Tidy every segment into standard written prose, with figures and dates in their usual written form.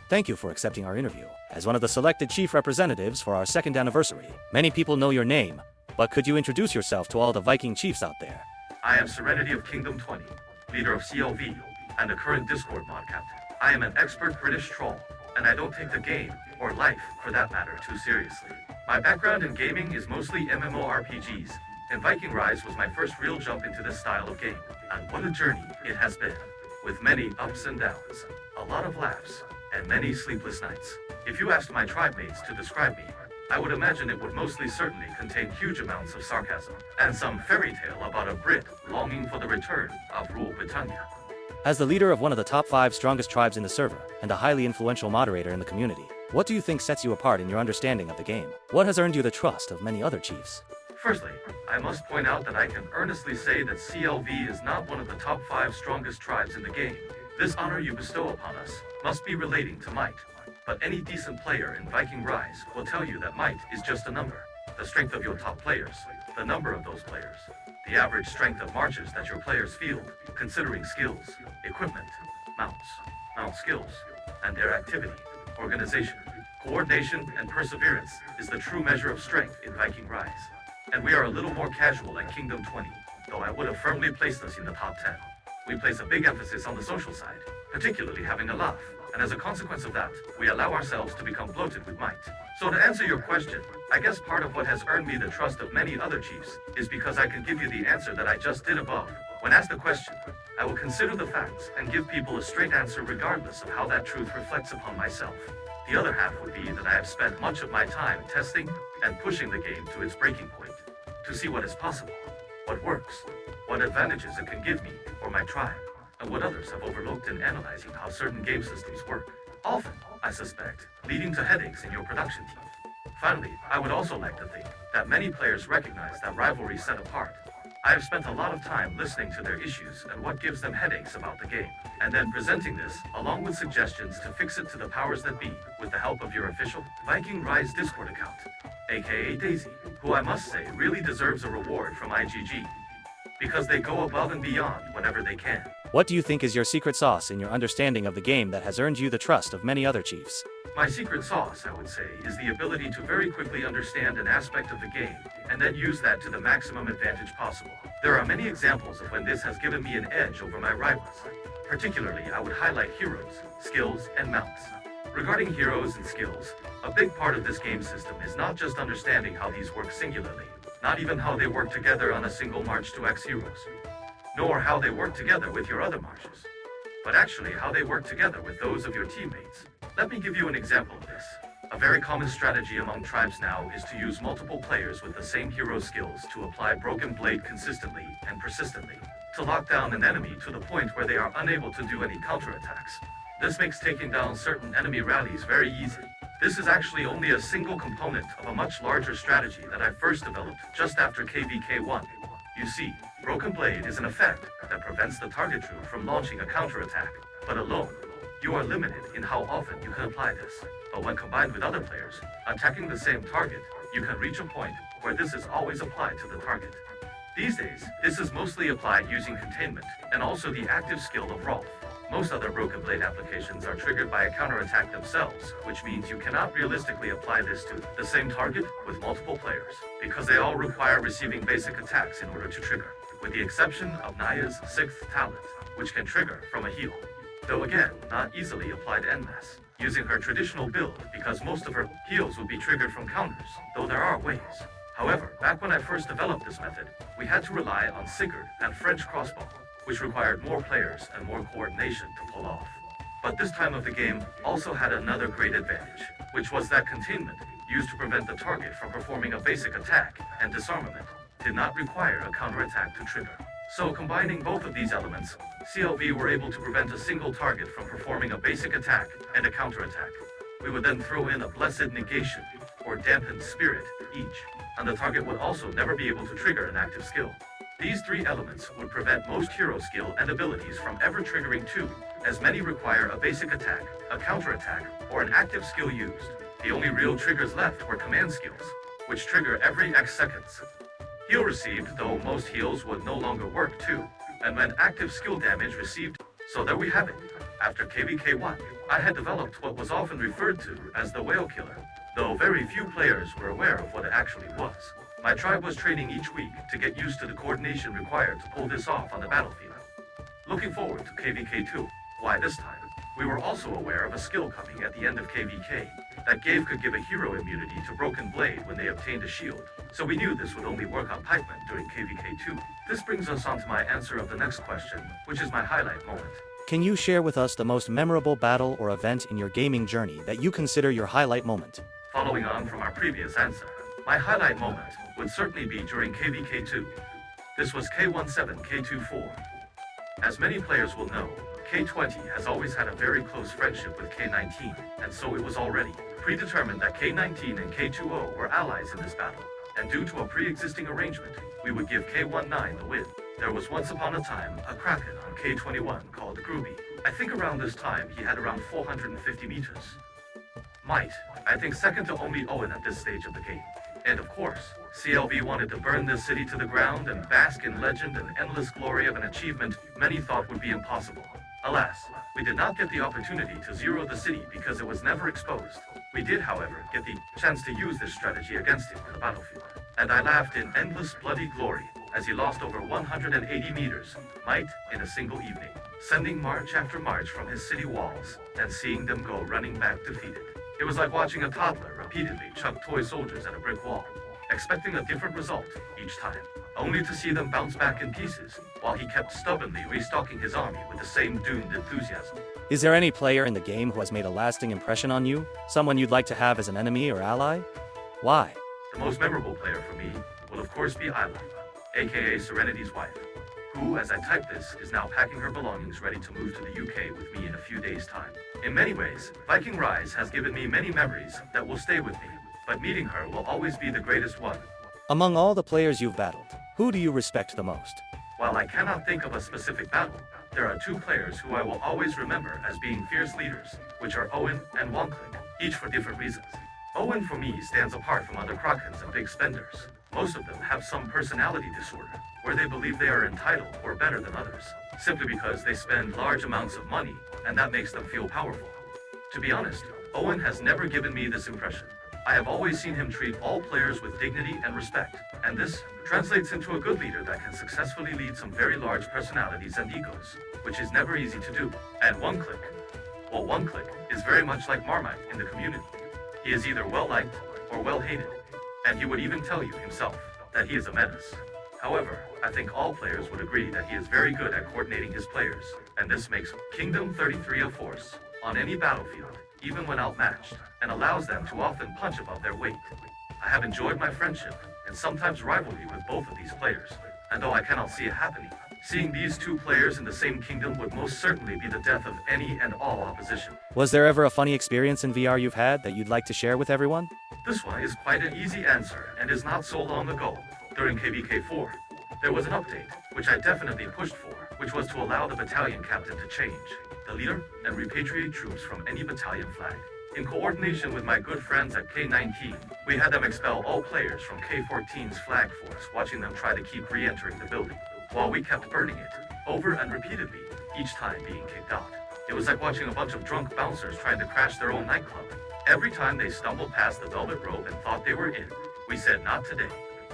Thank you for accepting our interview. As one of the selected chief representatives for our second anniversary, many people know your name, but could you introduce yourself to all the Viking chiefs out there? I am Serenity of Kingdom 20, leader of CLV, and the current Discord mod captain. I am an expert British troll, and I don't take the game, or life for that matter, too seriously. My background in gaming is mostly MMORPGs, and Viking Rise was my first real jump into this style of game. And what a journey it has been, with many ups and downs, a lot of laughs, and many sleepless nights. If you asked my tribe mates to describe me, I would imagine it would mostly certainly contain huge amounts of sarcasm, and some fairy tale about a Brit longing for the return of Rule Britannia. As the leader of one of the top 5 strongest tribes in the server, and a highly influential moderator in the community, what do you think sets you apart in your understanding of the game? What has earned you the trust of many other chiefs? Firstly, I must point out that I can earnestly say that CLV is not one of the top 5 strongest tribes in the game. This honor you bestow upon us must be relating to might. But any decent player in Viking Rise will tell you that might is just a number. The strength of your top players, the number of those players, the average strength of marches that your players field, considering skills, equipment, mount skills, and their activity, organization, coordination, and perseverance is the true measure of strength in Viking Rise. And we are a little more casual at Kingdom 20, though I would have firmly placed us in the top 10. We place a big emphasis on the social side, particularly having a laugh, and as a consequence of that, we allow ourselves to become bloated with might. So to answer your question, I guess part of what has earned me the trust of many other chiefs is because I can give you the answer that I just did above. When asked the question, I will consider the facts and give people a straight answer regardless of how that truth reflects upon myself. The other half would be that I have spent much of my time testing and pushing the game to its breaking point, to see what is possible, what works, what advantages it can give me or my tribe, and what others have overlooked in analyzing how certain game systems work. Often, I suspect, leading to headaches in your production team. Finally, I would also like to think that many players recognize that rivalry set apart. I have spent a lot of time listening to their issues and what gives them headaches about the game, and then presenting this, along with suggestions to fix it to the powers that be, with the help of your official Viking Rise Discord account, aka Daisy, who I must say really deserves a reward from IGG, because they go above and beyond whenever they can. What do you think is your secret sauce in your understanding of the game that has earned you the trust of many other chiefs? My secret sauce, I would say, is the ability to very quickly understand an aspect of the game, and then use that to the maximum advantage possible. There are many examples of when this has given me an edge over my rivals. Particularly, I would highlight heroes, skills, and mounts. Regarding heroes and skills, a big part of this game system is not just understanding how these work singularly, not even how they work together on a single march to X heroes, nor how they work together with your other marches, but actually how they work together with those of your teammates. Let me give you an example of this. A very common strategy among tribes now is to use multiple players with the same hero skills to apply Broken Blade consistently and persistently, to lock down an enemy to the point where they are unable to do any counterattacks. This makes taking down certain enemy rallies very easy. This is actually only a single component of a much larger strategy that I first developed just after KVK1. You see, Broken Blade is an effect that prevents the target troop from launching a counterattack, but alone, you are limited in how often you can apply this. But when combined with other players, attacking the same target, you can reach a point where this is always applied to the target. These days, this is mostly applied using containment, and also the active skill of Rolf. Most other Broken Blade applications are triggered by a counterattack themselves, which means you cannot realistically apply this to the same target with multiple players, because they all require receiving basic attacks in order to trigger, with the exception of Naya's 6th talent, which can trigger from a heal, though again, not easily applied en masse, using her traditional build because most of her heals would be triggered from counters, though there are ways. However, back when I first developed this method, we had to rely on Sigurd and French crossbow, which required more players and more coordination to pull off. But this time of the game also had another great advantage, which was that containment, used to prevent the target from performing a basic attack, and disarmament, did not require a counterattack to trigger. So combining both of these elements, CLV were able to prevent a single target from performing a basic attack and a counterattack. We would then throw in a blessed negation, or dampened spirit, each, and the target would also never be able to trigger an active skill. These 3 elements would prevent most hero skill and abilities from ever triggering 2, as many require a basic attack, a counterattack, or an active skill used. The only real triggers left were command skills, which trigger every X seconds. Heal received, though most heals would no longer work too, and when active skill damage received. So there we have it. After KVK1, I had developed what was often referred to as the whale killer, though very few players were aware of what it actually was. My tribe was training each week to get used to the coordination required to pull this off on the battlefield. Looking forward to KVK2, why this time? We were also aware of a skill coming at the end of KVK. That could give a hero immunity to Broken Blade when they obtained a shield, so we knew this would only work on pikemen during KVK2. This brings us on to my answer of the next question, which is my highlight moment. Can you share with us the most memorable battle or event in your gaming journey that you consider your highlight moment? Following on from our previous answer, my highlight moment would certainly be during KVK2. This was K17 K24. As many players will know, K20 has always had a very close friendship with K19, and so it was already predetermined that K19 and K20 were allies in this battle, and due to a pre-existing arrangement, we would give K19 the win. There was once upon a time a kraken on K21 called Groovy. I think around this time he had around 450 meters. Might, I think second to only Owen at this stage of the game. And of course, CLV wanted to burn this city to the ground and bask in legend and endless glory of an achievement many thought would be impossible. Alas, we did not get the opportunity to zero the city because it was never exposed. We did, however, get the chance to use this strategy against him on the battlefield. And I laughed in endless bloody glory as he lost over 180 meters, might, in a single evening, sending march after march from his city walls, and seeing them go running back defeated. It was like watching a toddler repeatedly chuck toy soldiers at a brick wall, expecting a different result each time, only to see them bounce back in pieces, while he kept stubbornly restocking his army with the same doomed enthusiasm. Is there any player in the game who has made a lasting impression on you? Someone you'd like to have as an enemy or ally? Why? The most memorable player for me will of course be Isla, aka Serenity's wife, who, as I type this, is now packing her belongings ready to move to the UK with me in a few days' time. In many ways, Viking Rise has given me many memories that will stay with me, but meeting her will always be the greatest one. Among all the players you've battled, who do you respect the most? While I cannot think of a specific battle, there are two players who I will always remember as being fierce leaders, which are Owen and Wonklik, each for different reasons. Owen for me stands apart from other Krakens and big spenders. Most of them have some personality disorder, where they believe they are entitled or better than others, simply because they spend large amounts of money, and that makes them feel powerful. To be honest, Owen has never given me this impression. I have always seen him treat all players with dignity and respect, and this translates into a good leader that can successfully lead some very large personalities and egos, which is never easy to do. And Wonklik, well, Wonklik is very much like Marmite in the community. He is either well-liked or well-hated, and he would even tell you himself that he is a menace. However, I think all players would agree that he is very good at coordinating his players, and this makes Kingdom 33 a force on any battlefield, even when outmatched, and allows them to often punch above their weight. I have enjoyed my friendship, and sometimes rivalry with both of these players, and though I cannot see it happening, seeing these two players in the same kingdom would most certainly be the death of any and all opposition. Was there ever a funny experience in VR you've had that you'd like to share with everyone? This one is quite an easy answer, and is not so long ago. During KVK4, there was an update, which I definitely pushed for, which was to allow the battalion captain to change the leader and repatriate troops from any battalion flag. In coordination with my good friends at K19, we had them expel all players from K14's flag force, watching them try to keep re-entering the building, while we kept burning it, over and repeatedly, each time being kicked out. It was like watching a bunch of drunk bouncers trying to crash their own nightclub. Every time they stumbled past the velvet rope and thought they were in, we said not today,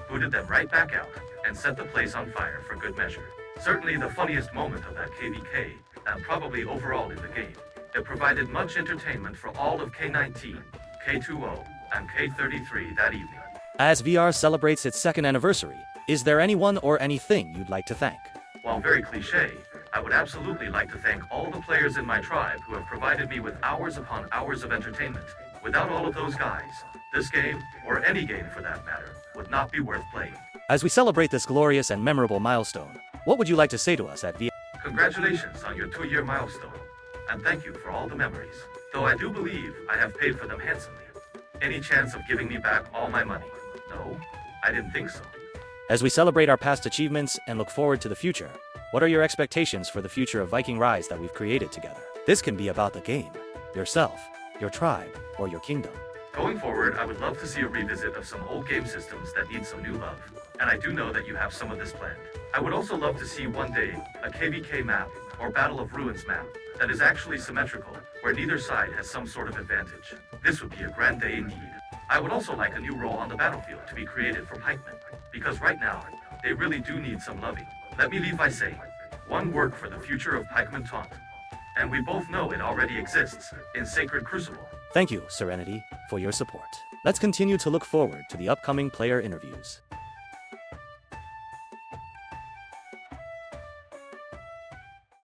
booted them right back out, and set the place on fire for good measure. Certainly the funniest moment of that KVK, and probably overall in the game. It provided much entertainment for all of K19, K20, and K33 that evening. As VR celebrates its second anniversary, is there anyone or anything you'd like to thank? While very cliche, I would absolutely like to thank all the players in my tribe who have provided me with hours upon hours of entertainment. Without all of those guys, this game, or any game for that matter, would not be worth playing. As we celebrate this glorious and memorable milestone, what would you like to say to us at VR? Congratulations on your 2-year milestone, and thank you for all the memories, though I do believe I have paid for them handsomely. Any chance of giving me back all my money? No, I didn't think so. As we celebrate our past achievements and look forward to the future, what are your expectations for the future of Viking Rise that we've created together? This can be about the game, yourself, your tribe, or your kingdom. Going forward, I would love to see a revisit of some old game systems that need some new love, and I do know that you have some of this planned. I would also love to see one day a KVK map or Battle of Ruins map that is actually symmetrical, where neither side has some sort of advantage. This would be a grand day indeed. I would also like a new role on the battlefield to be created for pikemen, because right now, they really do need some loving. Let me leave by saying, one word for the future of pikeman taunt. And we both know it already exists in Sacred Crucible. Thank you, Serenity, for your support. Let's continue to look forward to the upcoming player interviews.